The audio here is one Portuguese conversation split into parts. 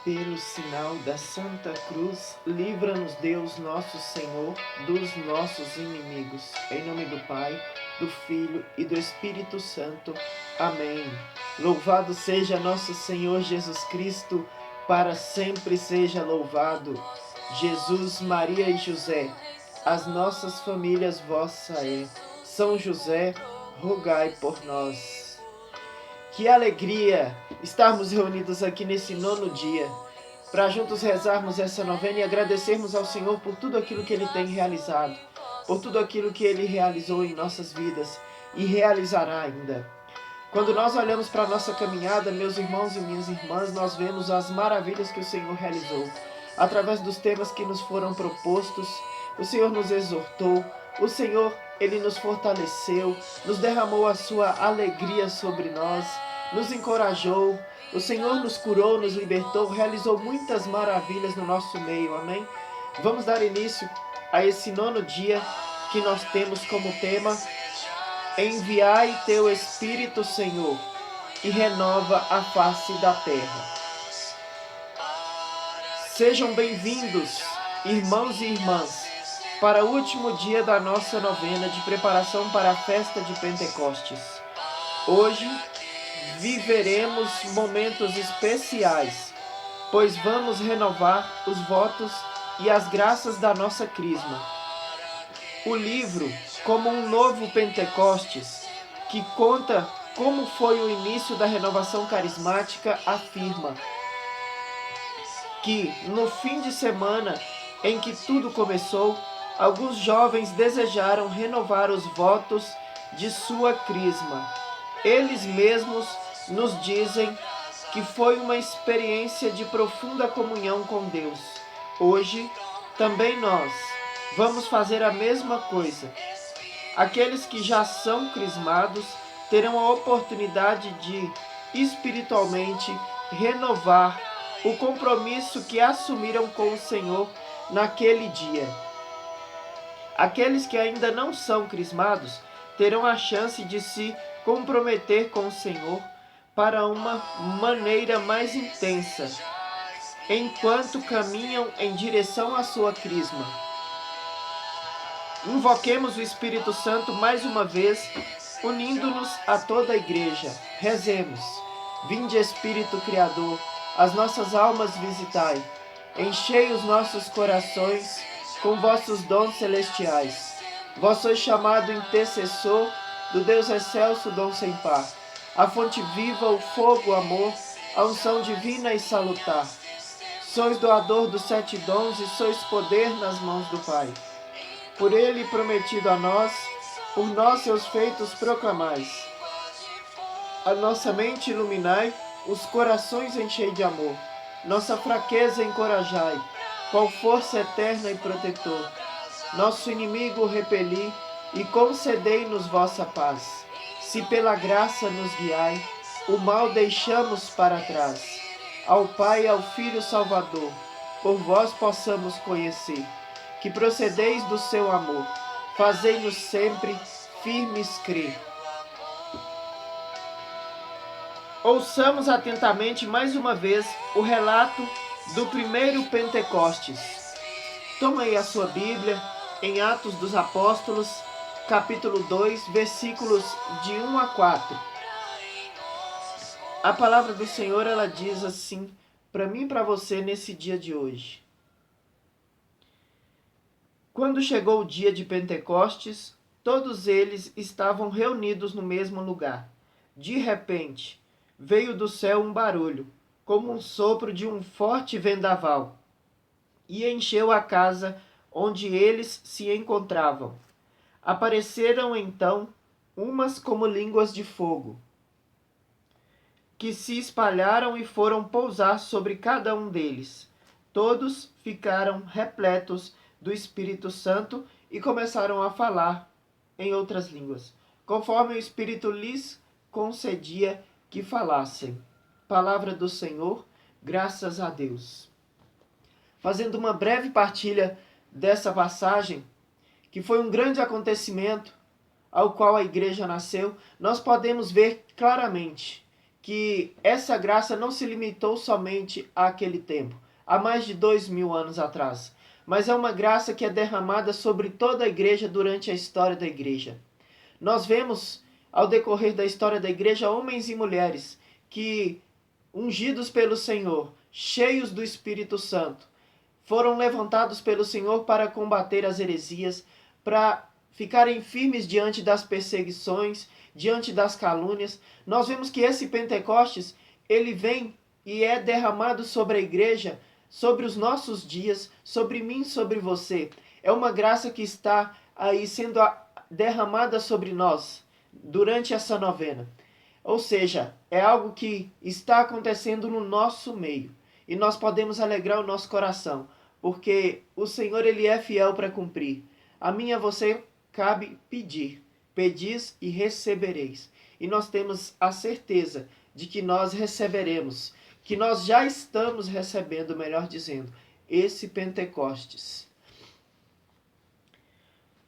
Pelo sinal da Santa Cruz, livra-nos Deus nosso Senhor dos nossos inimigos. Em nome do Pai, do Filho e do Espírito Santo. Amém. Louvado seja nosso Senhor Jesus Cristo, para sempre seja louvado. Jesus, Maria e José, as nossas famílias vossa é. São José, rogai por nós. Que alegria estarmos reunidos aqui nesse 9º dia, para juntos rezarmos essa novena e agradecermos ao Senhor por tudo aquilo que Ele tem realizado, por tudo aquilo que Ele realizou em nossas vidas e realizará ainda. Quando nós olhamos para a nossa caminhada, meus irmãos e minhas irmãs, nós vemos as maravilhas que o Senhor realizou. Através dos temas que nos foram propostos, o Senhor nos exortou, o Senhor, Ele nos fortaleceu, nos derramou a sua alegria sobre nós, nos encorajou, o Senhor nos curou, nos libertou, realizou muitas maravilhas no nosso meio, amém? Vamos dar início a esse 9º dia que nós temos como tema: Enviai teu Espírito, Senhor, e renova a face da terra. Sejam bem-vindos, irmãos e irmãs, para o último dia da nossa novena de preparação para a festa de Pentecostes. Hoje viveremos momentos especiais, pois vamos renovar os votos e as graças da nossa Crisma. O livro, como um novo Pentecostes, que conta como foi o início da renovação carismática, afirma que, no fim de semana em que tudo começou, alguns jovens desejaram renovar os votos de sua Crisma. Eles mesmos nos dizem que foi uma experiência de profunda comunhão com Deus. Hoje, também nós vamos fazer a mesma coisa. Aqueles que já são crismados terão a oportunidade de, espiritualmente, renovar o compromisso que assumiram com o Senhor naquele dia. Aqueles que ainda não são crismados terão a chance de se comprometer com o Senhor para uma maneira mais intensa, enquanto caminham em direção à sua Crisma. Invoquemos o Espírito Santo mais uma vez, unindo-nos a toda a Igreja. Rezemos. Vinde, Espírito Criador, as nossas almas visitai, enchei os nossos corações com vossos dons celestiais. Vós sois chamado intercessor do Deus excelso, dom sem par, a fonte viva, o fogo, o amor, a unção divina e salutar. Sois doador dos 7 dons e sois poder nas mãos do Pai. Por Ele prometido a nós, por nós seus feitos proclamais. A nossa mente iluminai, os corações enchei de amor. Nossa fraqueza encorajai, qual força eterna e protetor. Nosso inimigo repeli e concedei-nos vossa paz. Se pela graça nos guiai, o mal deixamos para trás. Ao Pai e ao Filho Salvador, por vós possamos conhecer, que procedeis do seu amor, fazei-nos sempre firmes crer. Ouçamos atentamente mais uma vez o relato do primeiro Pentecostes. Toma aí a sua Bíblia, em Atos dos Apóstolos, capítulo 2, versículos de 1 a 4. A palavra do Senhor, ela diz assim, para mim e para você nesse dia de hoje. Quando chegou o dia de Pentecostes, todos eles estavam reunidos no mesmo lugar. De repente, veio do céu um barulho, como um sopro de um forte vendaval, e encheu a casa onde eles se encontravam. Apareceram então umas como línguas de fogo, que se espalharam e foram pousar sobre cada um deles. Todos ficaram repletos do Espírito Santo e começaram a falar em outras línguas, conforme o Espírito lhes concedia que falassem. Palavra do Senhor, graças a Deus. Fazendo uma breve partilha dessa passagem, que foi um grande acontecimento ao qual a igreja nasceu, nós podemos ver claramente que essa graça não se limitou somente àquele tempo, há mais de 2000 anos atrás, mas é uma graça que é derramada sobre toda a igreja durante a história da igreja. Nós vemos, ao decorrer da história da igreja, homens e mulheres que, ungidos pelo Senhor, cheios do Espírito Santo, foram levantados pelo Senhor para combater as heresias, para ficarem firmes diante das perseguições, diante das calúnias. Nós vemos que esse Pentecostes, ele vem e é derramado sobre a igreja, sobre os nossos dias, sobre mim, sobre você. É uma graça que está aí sendo derramada sobre nós durante essa novena. Ou seja, é algo que está acontecendo no nosso meio. E nós podemos alegrar o nosso coração, porque o Senhor, ele é fiel para cumprir. A mim e a você cabe pedir. Pedis e recebereis. E nós temos a certeza de que nós receberemos, que nós já estamos recebendo, melhor dizendo, esse Pentecostes.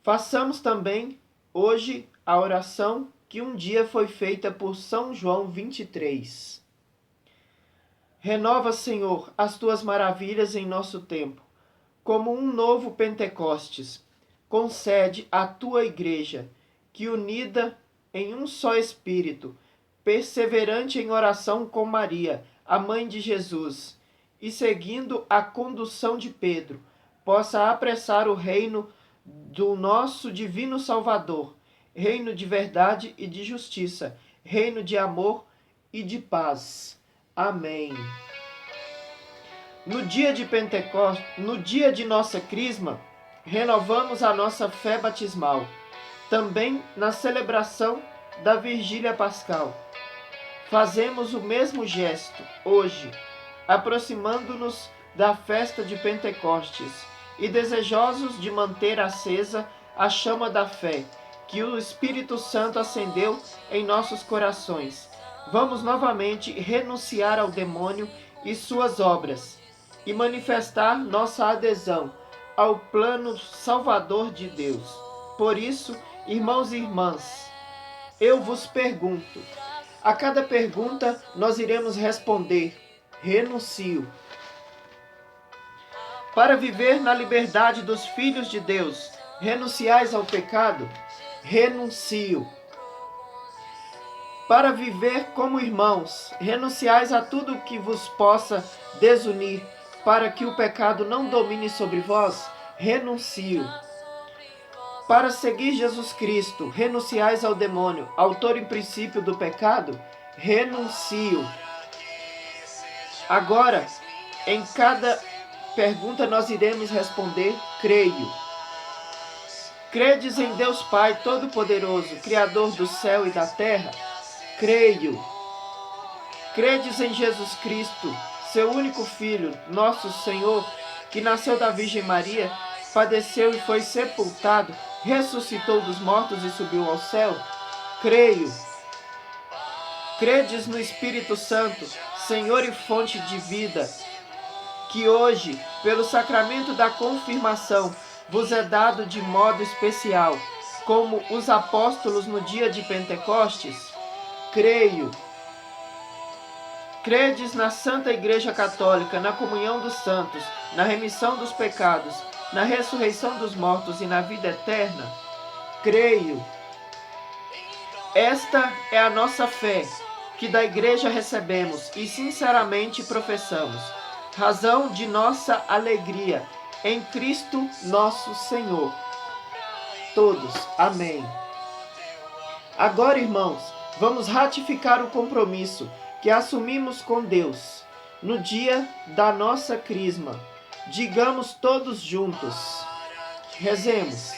Façamos também hoje a oração que um dia foi feita por São João 23. Renova, Senhor, as tuas maravilhas em nosso tempo, como um novo Pentecostes. Concede à tua igreja que, unida em um só Espírito, perseverante em oração com Maria, a mãe de Jesus, e seguindo a condução de Pedro, possa apressar o reino do nosso divino Salvador, reino de verdade e de justiça, reino de amor e de paz. Amém. No dia de Pentecostes, no dia de nossa crisma, renovamos a nossa fé batismal. Também na celebração da Vigília Pascal. Fazemos o mesmo gesto hoje, aproximando-nos da festa de Pentecostes e desejosos de manter acesa a chama da fé que o Espírito Santo acendeu em nossos corações. Vamos novamente renunciar ao demônio e suas obras e manifestar nossa adesão ao plano salvador de Deus. Por isso, irmãos e irmãs, eu vos pergunto. A cada pergunta nós iremos responder: renuncio. Para viver na liberdade dos filhos de Deus, renunciais ao pecado? Renuncio. Para viver como irmãos, renunciais a tudo que vos possa desunir, para que o pecado não domine sobre vós? Renuncio. Para seguir Jesus Cristo, renunciais ao demônio, autor e princípio do pecado? Renuncio. Agora, em cada pergunta nós iremos responder: creio. Credes em Deus Pai Todo-Poderoso, Criador do céu e da terra? Creio. Credes em Jesus Cristo, seu único Filho, nosso Senhor, que nasceu da Virgem Maria, padeceu e foi sepultado, ressuscitou dos mortos e subiu ao céu? Creio. Credes no Espírito Santo, Senhor e fonte de vida, que hoje, pelo sacramento da confirmação, vos é dado de modo especial, como os apóstolos no dia de Pentecostes? Creio. Credes na Santa Igreja Católica, na comunhão dos santos, na remissão dos pecados, na ressurreição dos mortos e na vida eterna? Creio. Esta é a nossa fé, que da Igreja recebemos e sinceramente professamos, razão de nossa alegria em Cristo nosso Senhor. Todos, amém. Agora, irmãos, vamos ratificar o compromisso que assumimos com Deus no dia da nossa crisma. Digamos todos juntos, rezemos: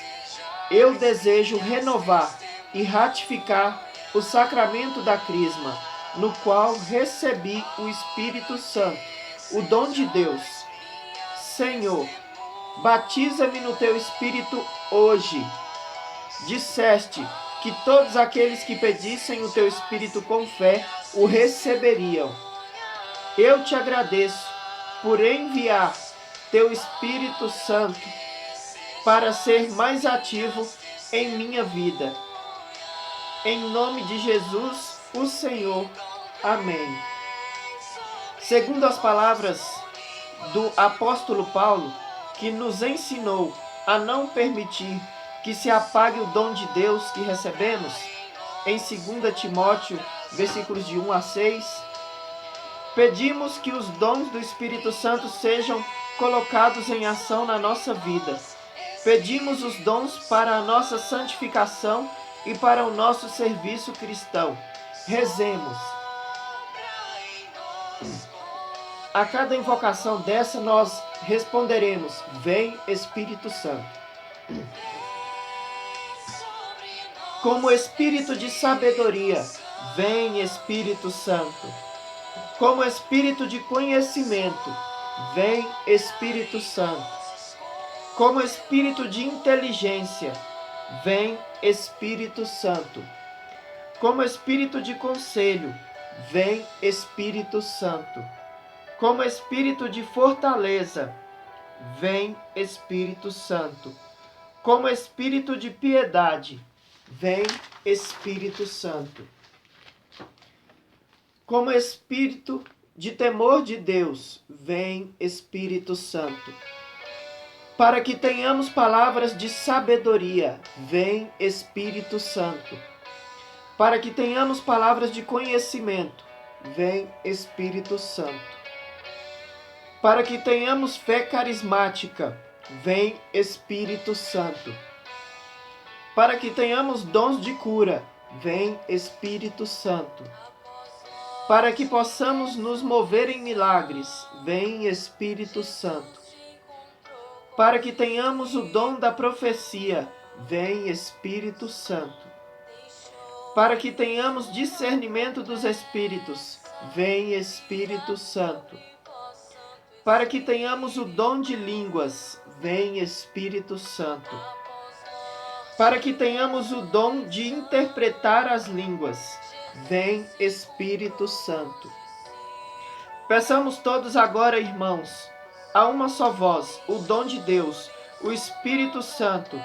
eu desejo renovar e ratificar o sacramento da crisma, no qual recebi o Espírito Santo, o dom de Deus. Senhor, batiza-me no teu Espírito hoje. Disseste que todos aqueles que pedissem o teu Espírito com fé o receberiam. Eu te agradeço por enviar teu Espírito Santo para ser mais ativo em minha vida. Em nome de Jesus, o Senhor. Amém. Segundo as palavras do apóstolo Paulo, que nos ensinou a não permitir que se apague o dom de Deus que recebemos, em 2 Timóteo, versículos de 1 a 6, pedimos que os dons do Espírito Santo sejam colocados em ação na nossa vida. Pedimos os dons para a nossa santificação e para o nosso serviço cristão. Rezemos. A cada invocação dessa nós responderemos: Vem Espírito Santo. Como espírito de sabedoria, vem Espírito Santo. Como espírito de conhecimento, vem Espírito Santo. Como espírito de inteligência, vem Espírito Santo. Como espírito de conselho, vem Espírito Santo. Como espírito de fortaleza, vem Espírito Santo. Como espírito de piedade, vem Espírito Santo. Como espírito de temor de Deus, vem Espírito Santo. Para que tenhamos palavras de sabedoria, vem Espírito Santo. Para que tenhamos palavras de conhecimento, vem Espírito Santo. Para que tenhamos fé carismática, vem Espírito Santo. Para que tenhamos dons de cura, vem Espírito Santo. Para que possamos nos mover em milagres, vem Espírito Santo. Para que tenhamos o dom da profecia, vem Espírito Santo. Para que tenhamos discernimento dos Espíritos, vem Espírito Santo. Para que tenhamos o dom de línguas, vem Espírito Santo. Para que tenhamos o dom de interpretar as línguas, vem Espírito Santo. Peçamos todos agora, irmãos, a uma só voz, o dom de Deus, o Espírito Santo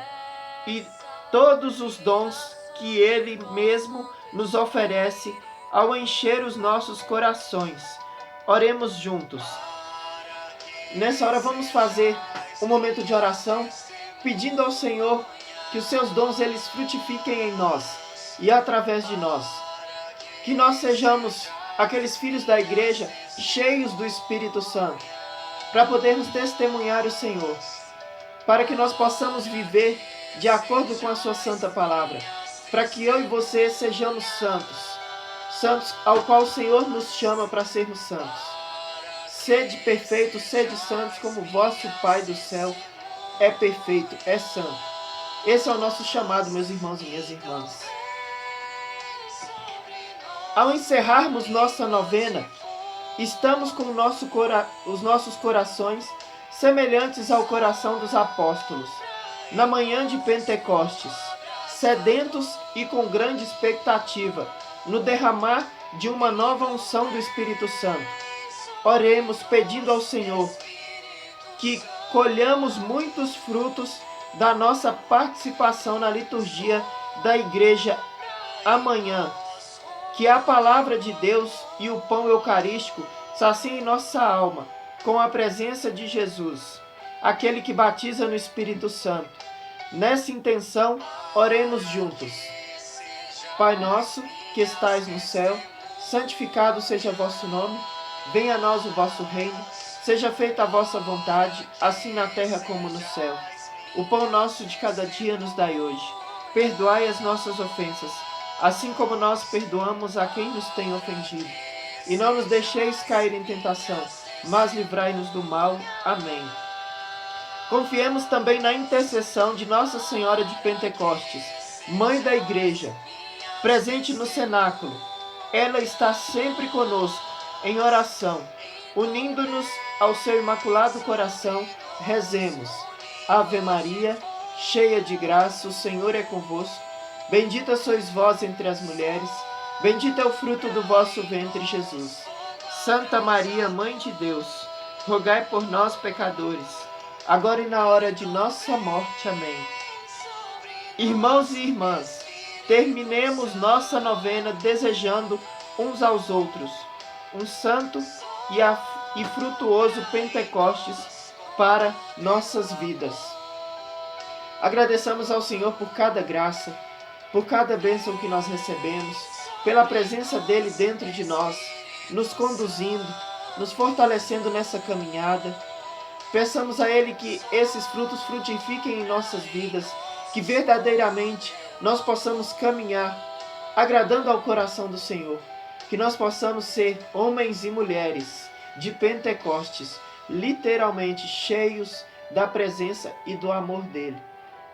e todos os dons que Ele mesmo nos oferece ao encher os nossos corações. Oremos juntos. Nessa hora vamos fazer um momento de oração, pedindo ao Senhor que os seus dons eles frutifiquem em nós e através de nós. Que nós sejamos aqueles filhos da igreja cheios do Espírito Santo, para podermos testemunhar o Senhor, para que nós possamos viver de acordo com a sua santa palavra, para que eu e você sejamos santos, santos ao qual o Senhor nos chama para sermos santos. Sede perfeitos, sede santos, como vosso Pai do céu é perfeito, é santo. Esse é o nosso chamado, meus irmãos e minhas irmãs. Ao encerrarmos nossa novena, estamos com os nossos corações semelhantes ao coração dos apóstolos, na manhã de Pentecostes, sedentos e com grande expectativa, no derramar de uma nova unção do Espírito Santo. Oremos pedindo ao Senhor que colhamos muitos frutos da nossa participação na liturgia da igreja amanhã. Que a palavra de Deus e o pão eucarístico saciem nossa alma com a presença de Jesus, aquele que batiza no Espírito Santo. Nessa intenção, oremos juntos. Pai nosso, que estais no céu, santificado seja vosso nome. Venha a nós o vosso reino, seja feita a vossa vontade, assim na terra como no céu. O pão nosso de cada dia nos dai hoje. Perdoai as nossas ofensas, assim como nós perdoamos a quem nos tem ofendido. E não nos deixeis cair em tentação, mas livrai-nos do mal. Amém. Confiemos também na intercessão de Nossa Senhora de Pentecostes, Mãe da Igreja, presente no cenáculo. Ela está sempre conosco, em oração, unindo-nos ao seu imaculado coração. Rezemos. Ave Maria, cheia de graça, o Senhor é convosco. Bendita sois vós entre as mulheres, bendito é o fruto do vosso ventre, Jesus. Santa Maria, Mãe de Deus, rogai por nós, pecadores, agora e na hora de nossa morte. Amém. Irmãos e irmãs, terminemos nossa novena desejando uns aos outros um santo e frutuoso Pentecostes para nossas vidas. Agradeçamos ao Senhor por cada graça, por cada bênção que nós recebemos, pela presença dele dentro de nós, nos conduzindo, nos fortalecendo nessa caminhada. Peçamos a ele que esses frutos frutifiquem em nossas vidas, que verdadeiramente nós possamos caminhar agradando ao coração do Senhor, que nós possamos ser homens e mulheres de Pentecostes, literalmente cheios da presença e do amor dele.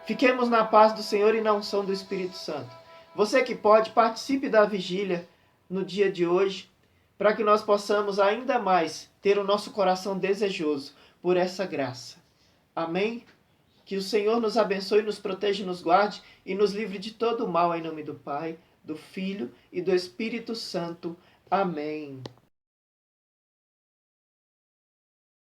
Fiquemos na paz do Senhor e na unção do Espírito Santo. Você que pode, participe da vigília no dia de hoje, para que nós possamos ainda mais ter o nosso coração desejoso por essa graça. Amém? Que o Senhor nos abençoe, nos proteja, nos guarde e nos livre de todo o mal, em nome do Pai, do Filho e do Espírito Santo. Amém.